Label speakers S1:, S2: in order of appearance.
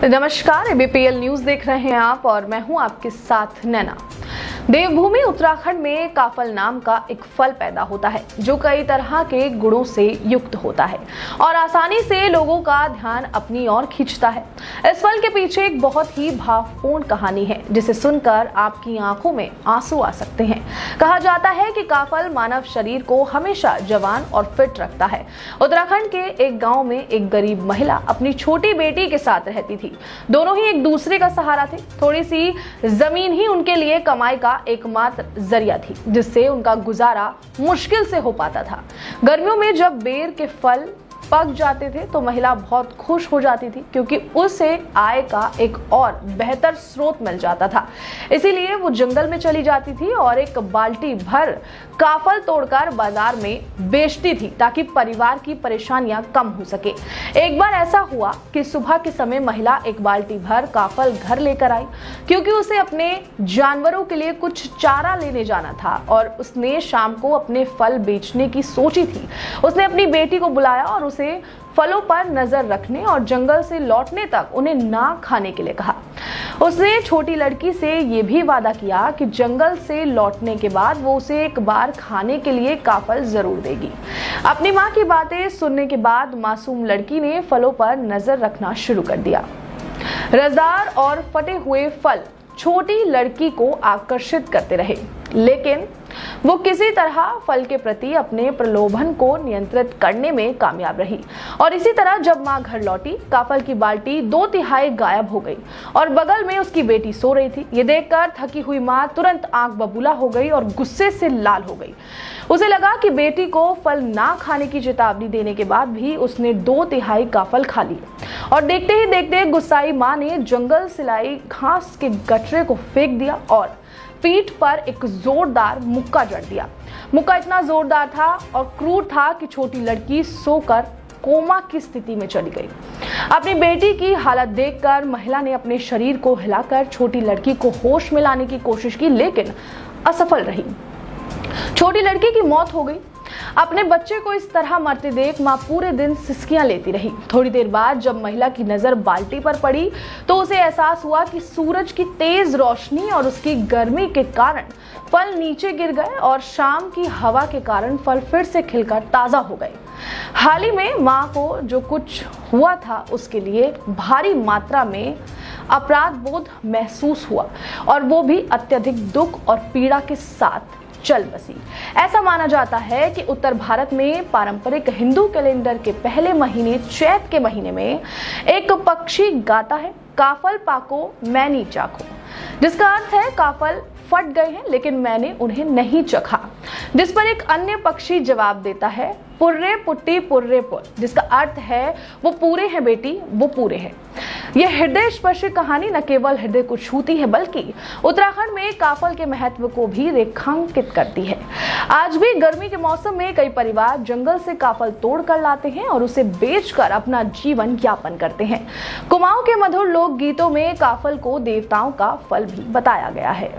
S1: नमस्कार, एबीपीएल न्यूज देख रहे हैं आप और मैं हूं आपके साथ नैना। देवभूमि उत्तराखंड में काफल नाम का एक फल पैदा होता है जो कई तरह के गुणों से युक्त होता है और आसानी से लोगों का ध्यान अपनी ओर खींचता है। इस फल के पीछे एक बहुत ही भावपूर्ण कहानी है जिसे सुनकर आपकी आंखों में आंसू आ सकते हैं। कहा जाता है कि काफल मानव शरीर को हमेशा जवान और फिट रखता है। उत्तराखंड के एक गाँव में एक गरीब महिला अपनी छोटी बेटी के साथ रहती थी। दोनों ही एक दूसरे का सहारा थे। थोड़ी सी जमीन ही उनके लिए कमाई का एकमात्र जरिया थी जिससे उनका गुजारा मुश्किल से हो पाता था। गर्मियों में जब बेर के फल पक जाते थे तो महिला बहुत खुश हो जाती थी क्योंकि उसे आय का एक और बेहतर स्रोत मिल जाता था। इसीलिए वो जंगल में चली जाती थी और एक बाल्टी भर काफल तोड़कर बाजार में बेचती थी ताकि परिवार की परेशानियां कम हो सके। एक बार ऐसा हुआ कि सुबह के समय महिला एक बाल्टी भर काफल घर लेकर आई क्योंकि उसे अपने जानवरों के लिए कुछ चारा लेने जाना था और उसने शाम को अपने फल बेचने की सोची थी। उसने अपनी बेटी को बुलाया और उसे फलों पर नजर रखने और जंगल से लौटने तक उन्हें ना खाने के लिए कहा। उसने छोटी लड़की से ये भी वादा किया कि जंगल से लौटने के बाद वो उसे एक बार खाने के लिए काफल जरूर देगी। अपनी माँ की बातें सुनने के बाद मासूम लड़की ने फलों पर नजर रखना शुरू कर दिया। रसदार और फटे हुए फल छोटी लड़की को आकर्षित करते रहे, लेकिन वो किसी तरह फल के प्रति अपने प्रलोभन को नियंत्रित करने में कामयाब रही और इसी तरह जब माँ घर लौटी, काफल की बाल्टी 2/3 गायब हो गई और बगल में उसकी बेटी सो रही थी। ये देखकर थकी हुई माँ तुरंत आंख बबूला हो गई और गुस्से से लाल हो गई। उसे लगा कि बेटी को फल ना खाने की चेतावनी देने के बाद भी उसने 2/3 काफल खा लिए और देखते ही देखते गुस्साई माँ ने जंगल से लाई घास के गठरे को फेंक दिया और पीठ पर एक जोरदार मुक्का जड़ दिया। मुक्का इतना जोरदार था और क्रूर था कि छोटी लड़की सोकर कोमा की स्थिति में चली गई। अपनी बेटी की हालत देखकर महिला ने अपने शरीर को हिलाकर छोटी लड़की को होश में लाने की कोशिश की, लेकिन असफल रही। छोटी लड़की की मौत हो गई। अपने बच्चे को इस तरह मरते देख माँ पूरे दिन सिसकियां लेती रही। थोड़ी देर बाद जब महिला की नजर बाल्टी पर पड़ी तो उसे एहसास हुआ कि सूरज की तेज रोशनी और उसकी गर्मी के कारण फल नीचे गिर गए और शाम की हवा के कारण फल फिर से खिलकर ताजा हो गए। हाल ही में माँ को जो कुछ हुआ था उसके लिए भारी मात्रा में अपराध बोध महसूस हुआ और वो भी अत्यधिक दुख और पीड़ा के साथ चल बसी। ऐसा माना जाता है कि उत्तर भारत में पारंपरिक हिंदू कैलेंडर के पहले महीने चैत के महीने में एक पक्षी गाता है, काफल पाको मैनी चाखो, जिसका अर्थ है काफल फट गए हैं लेकिन मैंने उन्हें नहीं चखा। जिस पर एक अन्य पक्षी जवाब देता है, पुर्रे पुट्टी पुर्रे पुर, जिसका अर्थ है वो पूरे हैं बेटी, वो पूरे हैं। यह हृदय स्पर्शी कहानी न केवल हृदय को छूती है बल्कि उत्तराखंड में काफल के महत्व को भी रेखांकित करती है। आज भी गर्मी के मौसम में कई परिवार जंगल से काफल तोड़ कर लाते हैं और उसे बेचकर अपना जीवन यापन करते हैं। कुमाऊं के मधुर लोक गीतों में काफल को देवताओं का फल भी बताया गया है।